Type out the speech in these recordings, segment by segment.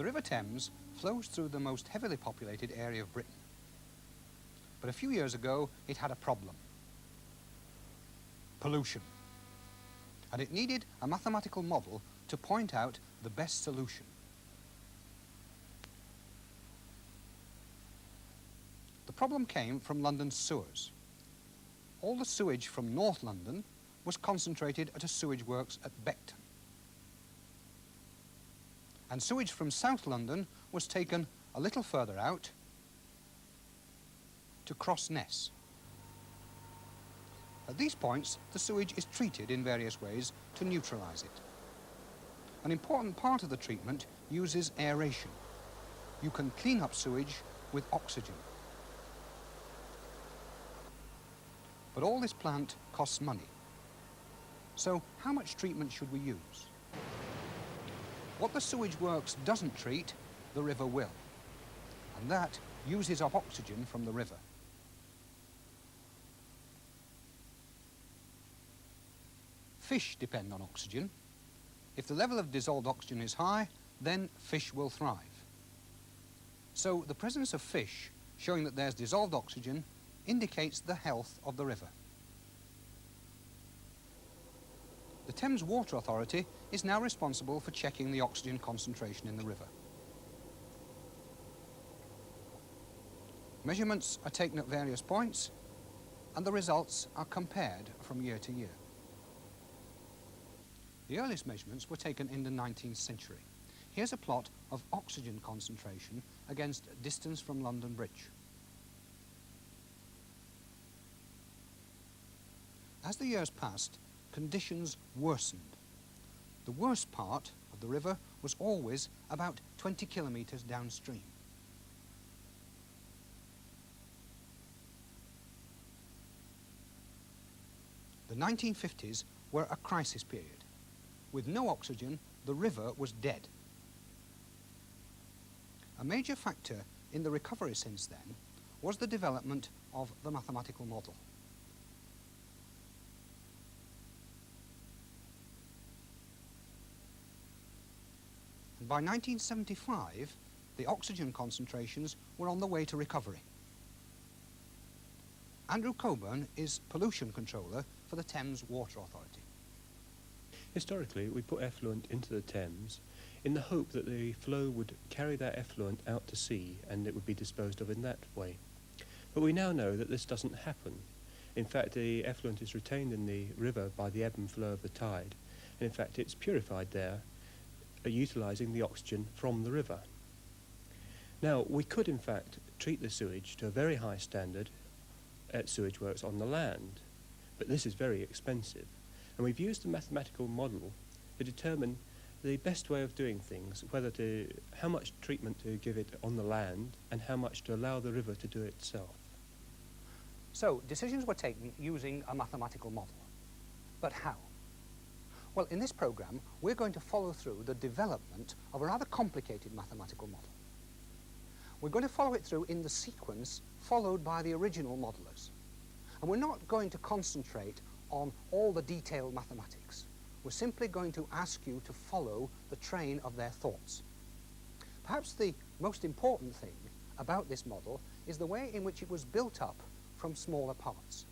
The River Thames flows through the most heavily populated area of Britain. But a few years ago, it had a problem. Pollution. And it needed a mathematical model to point out the best solution. The problem came from London's sewers. All the sewage from North London was concentrated at a sewage works at Beckton. And sewage from South London was taken a little further out to Crossness. At these points, the sewage is treated in various ways to neutralise it. An important part of the treatment uses aeration. You can clean up sewage with oxygen. But all this plant costs money. So how much treatment should we use? What the sewage works doesn't treat, the river will. And that uses up oxygen from the river. Fish depend on oxygen. If the level of dissolved oxygen is high, then fish will thrive. So the presence of fish, showing that there's dissolved oxygen, indicates the health of the river. The Thames Water Authority is now responsible for checking the oxygen concentration in the river. Measurements are taken at various points, and the results are compared from year to year. The earliest measurements were taken in the 19th century. Here's a plot of oxygen concentration against distance from London Bridge. As the years passed, conditions worsened. The worst part of the river was always about 20 kilometres downstream. The 1950s were a crisis period. With no oxygen, the river was dead. A major factor in the recovery since then was the development of the mathematical model. And by 1975, the oxygen concentrations were on the way to recovery. Andrew Coburn is pollution controller for the Thames Water Authority. Historically, we put effluent into the Thames in the hope that the flow would carry that effluent out to sea and it would be disposed of in that way. But we now know that this doesn't happen. In fact, the effluent is retained in the river by the ebb and flow of the tide, and in fact it's purified there, utilising the oxygen from the river. Now, we could in fact treat the sewage to a very high standard at sewage works on the land, but this is very expensive. And we've used a mathematical model to determine the best way of doing things, how much treatment to give it on the land and how much to allow the river to do it itself. So, decisions were taken using a mathematical model. But how? Well, in this programme, we're going to follow through the development of a rather complicated mathematical model. We're going to follow it through in the sequence followed by the original modelers. And we're not going to concentrate on all the detailed mathematics. We're simply going to ask you to follow the train of their thoughts. Perhaps the most important thing about this model is the way in which it was built up from smaller parts.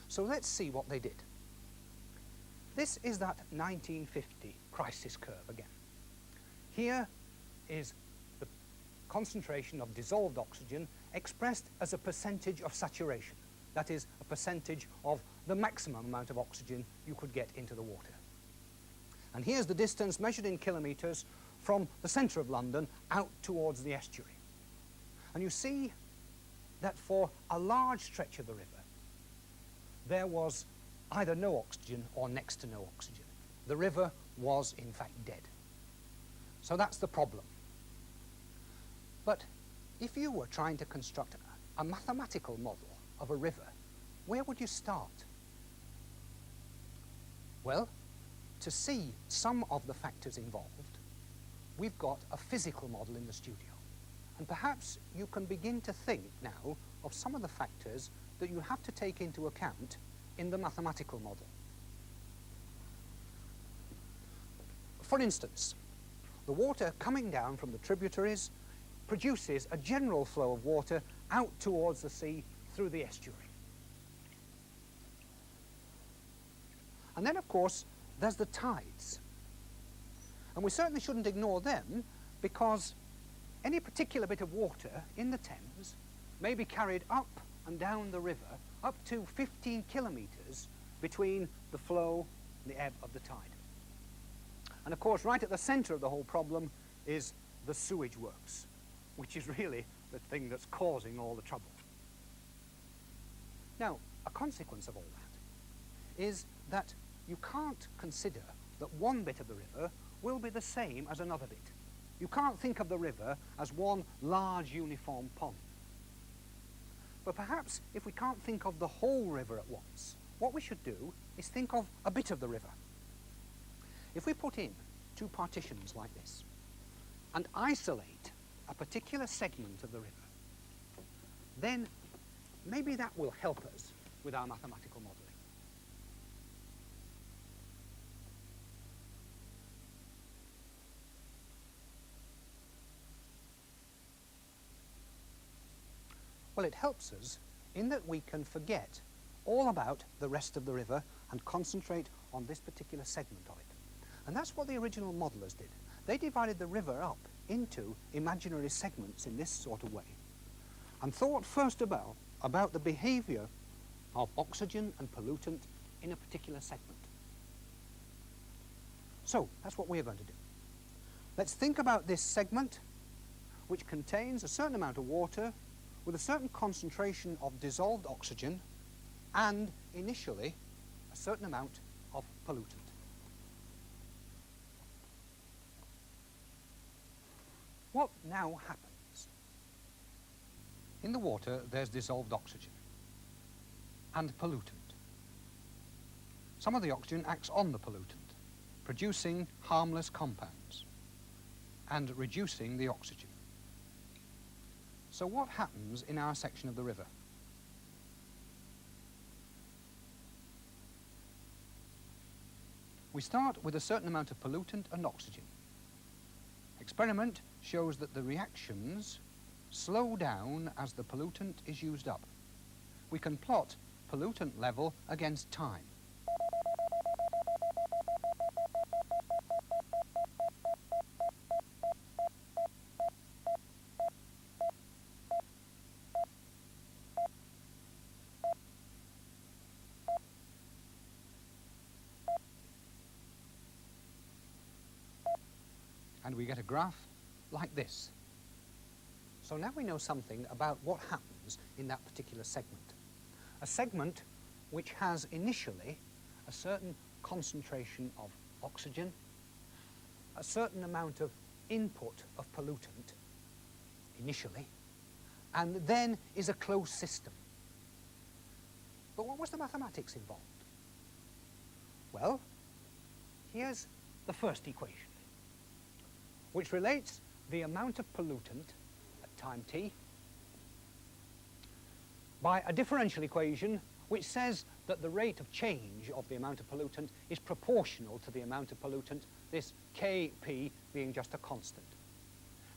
So let's see what they did. This is that 1950 crisis curve again. Here is the concentration of dissolved oxygen expressed as a percentage of saturation. That is, a percentage of the maximum amount of oxygen you could get into the water. And here's the distance measured in kilometres from the centre of London out towards the estuary. And you see that for a large stretch of the river, there was either no oxygen or next to no oxygen. The river was, in fact, dead. So that's the problem. But if you were trying to construct a mathematical model of a river, where would you start? Well, to see some of the factors involved, we've got a physical model in the studio. And perhaps you can begin to think now of some of the factors that you have to take into account in the mathematical model. For instance, the water coming down from the tributaries produces a general flow of water out towards the sea through the estuary. And then, of course, there's the tides. And we certainly shouldn't ignore them, because any particular bit of water in the Thames may be carried up and down the river up to 15 kilometres between the flow and the ebb of the tide. And of course, right at the centre of the whole problem is the sewage works, which is really the thing that's causing all the trouble. Now, a consequence of all that is that you can't consider that one bit of the river will be the same as another bit. You can't think of the river as one large uniform pond. But perhaps if we can't think of the whole river at once, what we should do is think of a bit of the river. If we put in two partitions like this and isolate a particular segment of the river, then maybe that will help us with our mathematical modelling. Well, it helps us in that we can forget all about the rest of the river and concentrate on this particular segment of it. And that's what the original modelers did. They divided the river up into imaginary segments in this sort of way and thought first about the behaviour of oxygen and pollutant in a particular segment. So that's what we're going to do. Let's think about this segment, which contains a certain amount of water with a certain concentration of dissolved oxygen and, initially, a certain amount of pollutant. What now happens? In the water, there's dissolved oxygen and pollutant. Some of the oxygen acts on the pollutant, producing harmless compounds and reducing the oxygen. So what happens in our section of the river? We start with a certain amount of pollutant and oxygen. Experiment shows that the reactions slow down as the pollutant is used up. We can plot pollutant level against time. And we get a graph like this. So now we know something about what happens in that particular segment. A segment which has initially a certain concentration of oxygen, a certain amount of input of pollutant initially, and then is a closed system. But what was the mathematics involved? Well, here's the first equation, which relates the amount of pollutant at time t by a differential equation which says that the rate of change of the amount of pollutant is proportional to the amount of pollutant, this Kp being just a constant.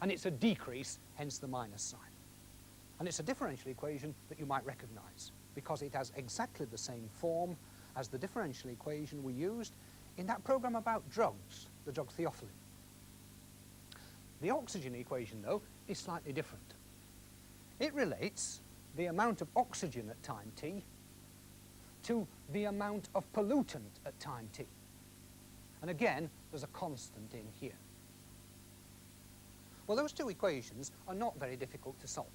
And it's a decrease, hence the minus sign. And it's a differential equation that you might recognize because it has exactly the same form as the differential equation we used in that program about drugs, the drug theophylline. The oxygen equation, though, is slightly different. It relates the amount of oxygen at time t to the amount of pollutant at time t. And again, there's a constant in here. Well, those two equations are not very difficult to solve.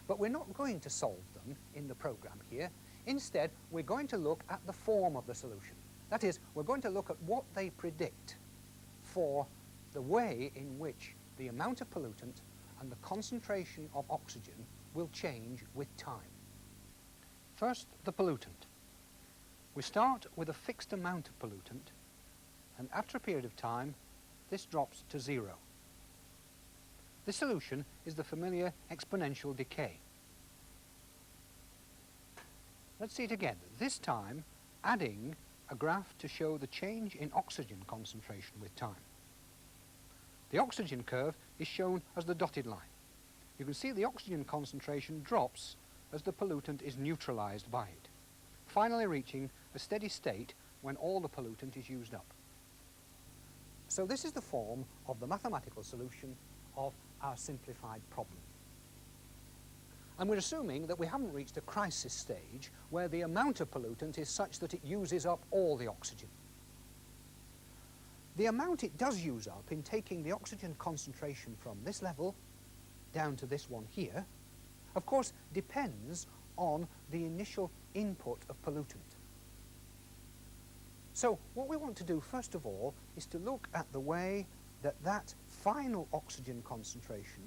But we're not going to solve them in the program here. Instead, we're going to look at the form of the solution. That is, we're going to look at what they predict for the way in which the amount of pollutant and the concentration of oxygen will change with time. First, the pollutant. We start with a fixed amount of pollutant, and after a period of time, this drops to 0. This solution is the familiar exponential decay. Let's see it again, this time adding a graph to show the change in oxygen concentration with time. The oxygen curve is shown as the dotted line. You can see the oxygen concentration drops as the pollutant is neutralized by it, finally reaching a steady state when all the pollutant is used up. So this is the form of the mathematical solution of our simplified problem. And we're assuming that we haven't reached a crisis stage where the amount of pollutant is such that it uses up all the oxygen. The amount it does use up in taking the oxygen concentration from this level down to this one here, of course, depends on the initial input of pollutant. So what we want to do first of all is to look at the way that that final oxygen concentration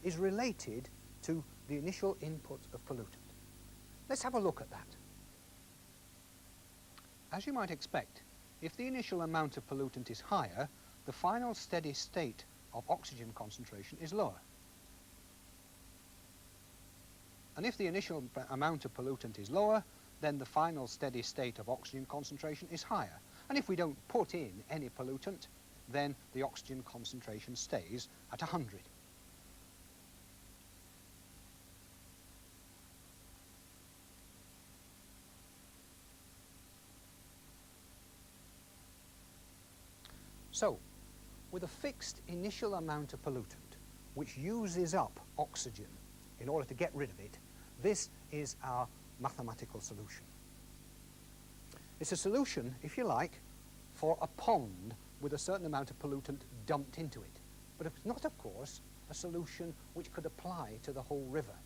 is related to the initial input of pollutant. Let's have a look at that. As you might expect, if the initial amount of pollutant is higher, the final steady state of oxygen concentration is lower. And if the initial amount of pollutant is lower, then the final steady state of oxygen concentration is higher. And if we don't put in any pollutant, then the oxygen concentration stays at 100. So, with a fixed initial amount of pollutant, which uses up oxygen in order to get rid of it, this is our mathematical solution. It's a solution, if you like, for a pond with a certain amount of pollutant dumped into it. But it's not, of course, a solution which could apply to the whole river.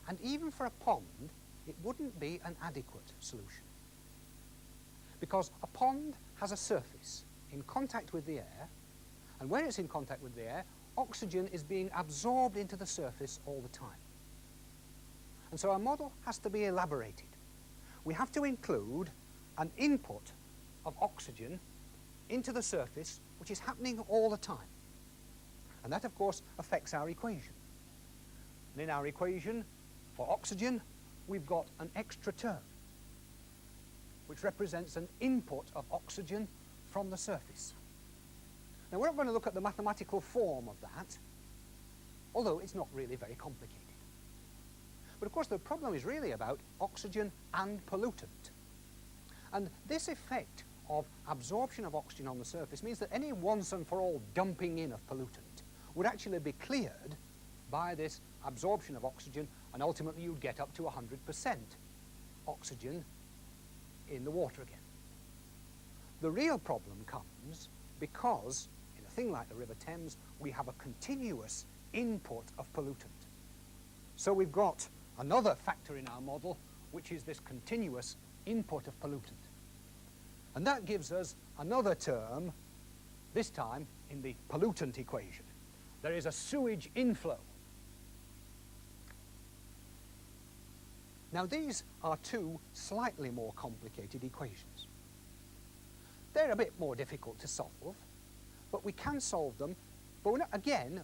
And even for a pond, it wouldn't be an adequate solution. Because a pond has a surface in contact with the air, and when it's in contact with the air, oxygen is being absorbed into the surface all the time. And so our model has to be elaborated. We have to include an input of oxygen into the surface which is happening all the time. And that, of course, affects our equation. And in our equation, for oxygen, we've got an extra term, which represents an input of oxygen from the surface. Now, we're not going to look at the mathematical form of that, although it's not really very complicated. But of course, the problem is really about oxygen and pollutant. And this effect of absorption of oxygen on the surface means that any once and for all dumping in of pollutant would actually be cleared by this absorption of oxygen, and ultimately you'd get up to 100% oxygen in the water again. The real problem comes because in a thing like the River Thames, we have a continuous input of pollutant. So we've got another factor in our model, which is this continuous input of pollutant. And that gives us another term, this time in the pollutant equation. There is a sewage inflow. Now, these are two slightly more complicated equations. They're a bit more difficult to solve, but we can solve them. But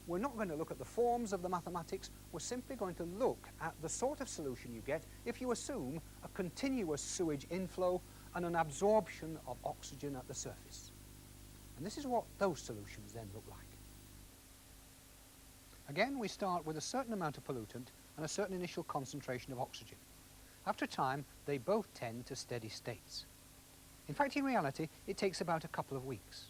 we're not going to look at the forms of the mathematics. We're simply going to look at the sort of solution you get if you assume a continuous sewage inflow and an absorption of oxygen at the surface. And this is what those solutions then look like. Again, we start with a certain amount of pollutant and a certain initial concentration of oxygen. After a time, they both tend to steady states. In fact, in reality, it takes about a couple of weeks.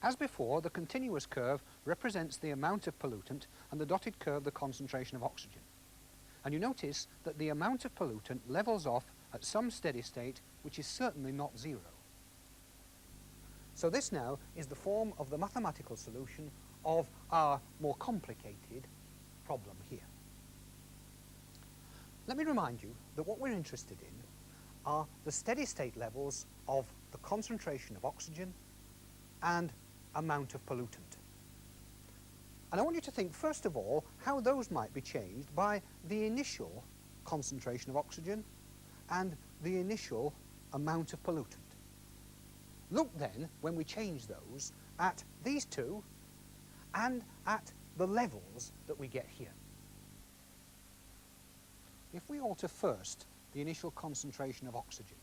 As before, the continuous curve represents the amount of pollutant and the dotted curve the concentration of oxygen. And you notice that the amount of pollutant levels off at some steady state which is certainly not zero. So this now is the form of the mathematical solution of our more complicated problem here. Let me remind you that what we're interested in are the steady state levels of the concentration of oxygen and amount of pollutant. And I want you to think, first of all, how those might be changed by the initial concentration of oxygen and the initial amount of pollutant. Look then, when we change those, at these two and at the levels that we get here. If we alter first the initial concentration of oxygen,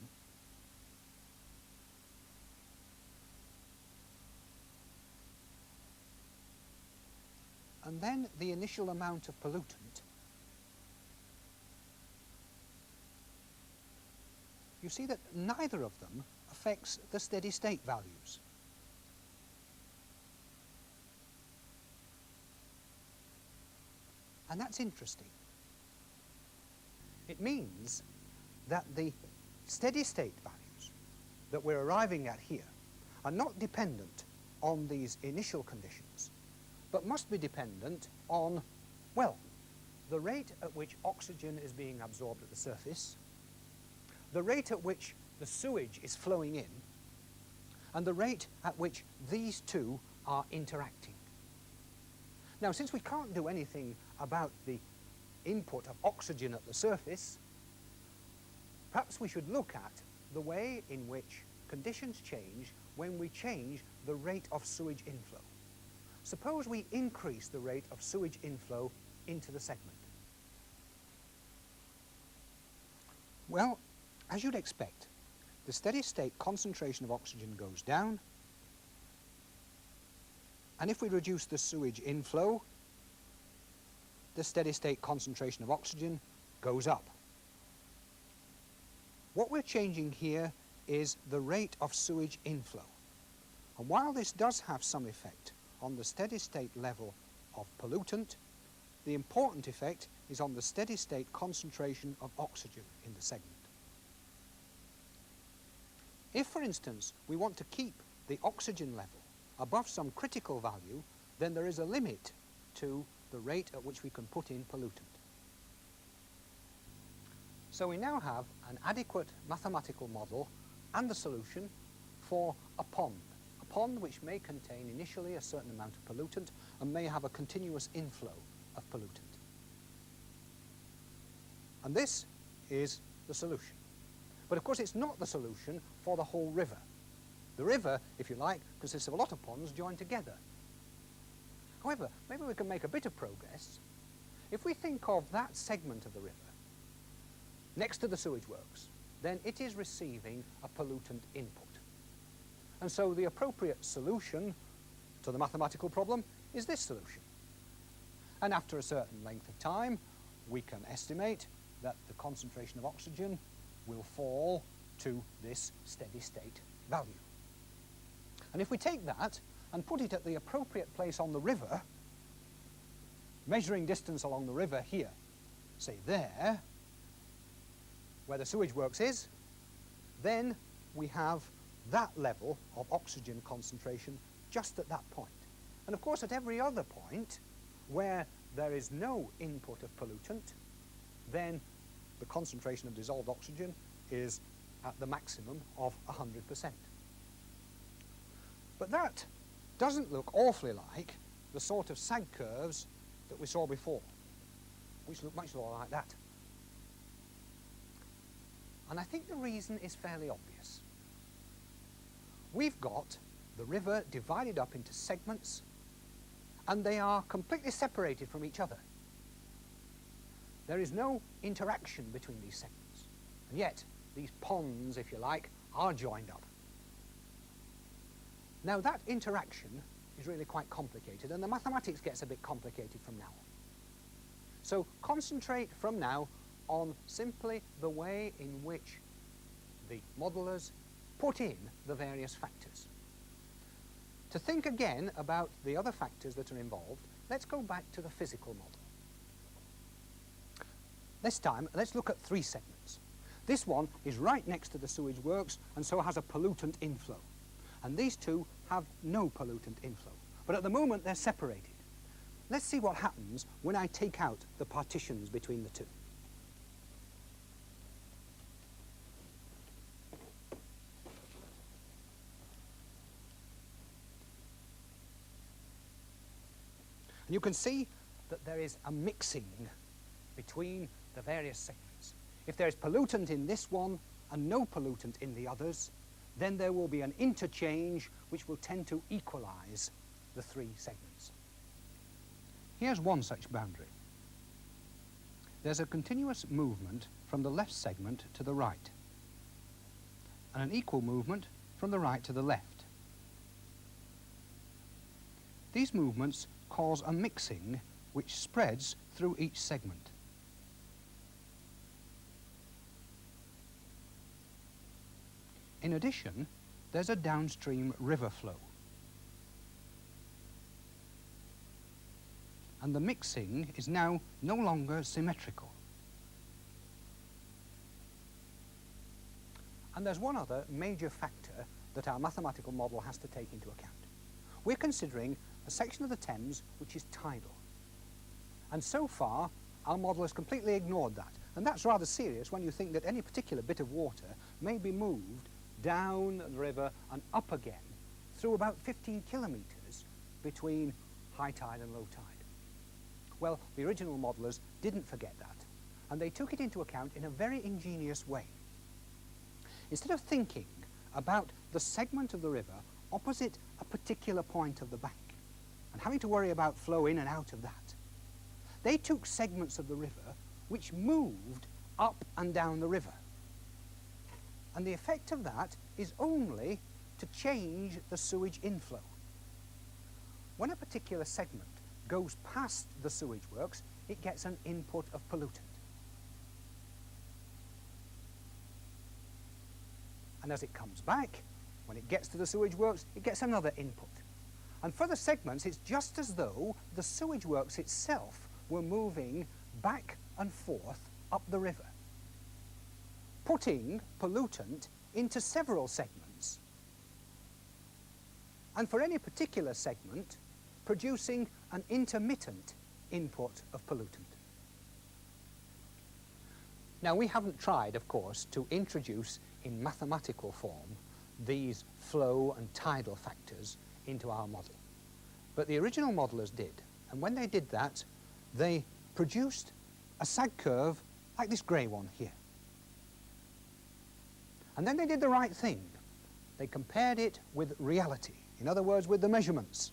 and then the initial amount of pollutant, you see that neither of them affects the steady state values. And that's interesting. It means that the steady state values that we're arriving at here are not dependent on these initial conditions, but must be dependent on, well, the rate at which oxygen is being absorbed at the surface, the rate at which the sewage is flowing in, and the rate at which these two are interacting. Now, since we can't do anything about the input of oxygen at the surface, perhaps we should look at the way in which conditions change when we change the rate of sewage inflow. Suppose we increase the rate of sewage inflow into the segment. Well, as you'd expect, the steady state concentration of oxygen goes down, and if we reduce the sewage inflow, the steady state concentration of oxygen goes up. What we're changing here is the rate of sewage inflow. And while this does have some effect on the steady state level of pollutant, the important effect is on the steady state concentration of oxygen in the segment. If, for instance, we want to keep the oxygen level above some critical value, then there is a limit to the rate at which we can put in pollutant. So we now have an adequate mathematical model and the solution for a pond which may contain initially a certain amount of pollutant and may have a continuous inflow of pollutant. And this is the solution. But of course it's not the solution for the whole river. The river, if you like, consists of a lot of ponds joined together. However, maybe we can make a bit of progress if we think of that segment of the river next to the sewage works. Then it is receiving a pollutant input. And so the appropriate solution to the mathematical problem is this solution. And after a certain length of time, we can estimate that the concentration of oxygen will fall to this steady state value. And if we take that and put it at the appropriate place on the river, measuring distance along the river here, say there, where the sewage works is, then we have that level of oxygen concentration just at that point. And of course at every other point where there is no input of pollutant, then the concentration of dissolved oxygen is at the maximum of 100%. But that doesn't look awfully like the sort of sag curves that we saw before, which look much more like that. And I think the reason is fairly obvious. We've got the river divided up into segments, and they are completely separated from each other. There is no interaction between these segments, and yet these ponds, if you like, are joined up. Now that interaction is really quite complicated, and the mathematics gets a bit complicated from now on. So concentrate from now on simply the way in which the modelers put in the various factors. To think again about the other factors that are involved, let's go back to the physical model. This time, let's look at three segments. This one is right next to the sewage works and so has a pollutant inflow. And these two have no pollutant inflow. But at the moment, they're separated. Let's see what happens when I take out the partitions between the two. And you can see that there is a mixing between the various segments. If there is pollutant in this one and no pollutant in the others, then there will be an interchange which will tend to equalize the three segments. Here's one such boundary. There's a continuous movement from the left segment to the right, and an equal movement from the right to the left. These movements cause a mixing which spreads through each segment. In addition, there's a downstream river flow. And the mixing is now no longer symmetrical. And there's one other major factor that our mathematical model has to take into account. We're considering a section of the Thames which is tidal. And so far, our model has completely ignored that. And that's rather serious when you think that any particular bit of water may be moved down the river and up again through about 15 kilometres between high tide and low tide. Well, the original modelers didn't forget that, and they took it into account in a very ingenious way. Instead of thinking about the segment of the river opposite a particular point of the bank and having to worry about flow in and out of that, they took segments of the river which moved up and down the river. And the effect of that is only to change the sewage inflow. When a particular segment goes past the sewage works, it gets an input of pollutant. And as it comes back, when it gets to the sewage works, it gets another input. And for the segments, it's just as though the sewage works itself were moving back and forth up the river, putting pollutant into several segments. And for any particular segment, producing an intermittent input of pollutant. Now, we haven't tried, of course, to introduce in mathematical form these flow and tidal factors into our model. But the original modelers did, and when they did that, they produced a sag curve like this grey one here. And then they did the right thing. They compared it with reality, in other words, with the measurements.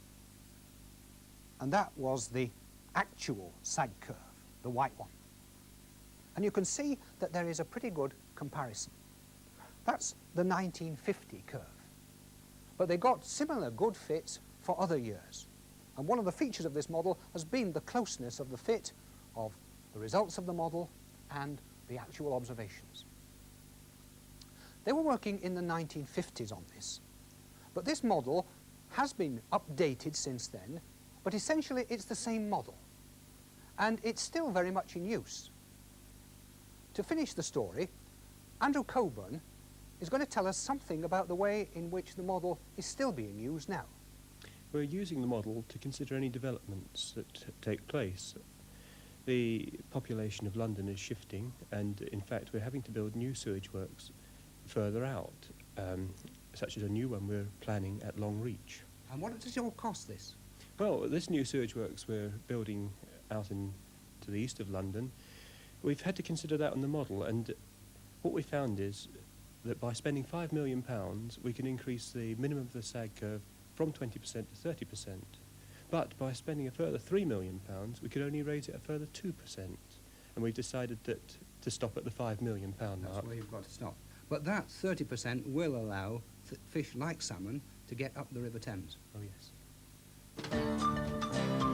And that was the actual sag curve, the white one. And you can see that there is a pretty good comparison. That's the 1950 curve. But they got similar good fits for other years. And one of the features of this model has been the closeness of the fit of the results of the model and the actual observations. They were working in the 1950s on this. But this model has been updated since then, but essentially it's the same model. And it's still very much in use. To finish the story, Andrew Coburn is going to tell us something about the way in which the model is still being used now. We're using the model to consider any developments that take place. The population of London is shifting, and in fact we're having to build new sewage works further out, such as a new one we're planning at Longreach. And what does it all cost, this? Well, this new sewage works we're building out to the east of London, we've had to consider that on the model, and what we found is that by spending £5 million, we can increase the minimum of the sag curve from 20% to 30%. But by spending a further £3 million, we could only raise it a further 2%. And we've decided that to stop at the £5 million mark. That's where you've got to stop. But that 30% will allow fish like salmon to get up the River Thames. Oh, yes.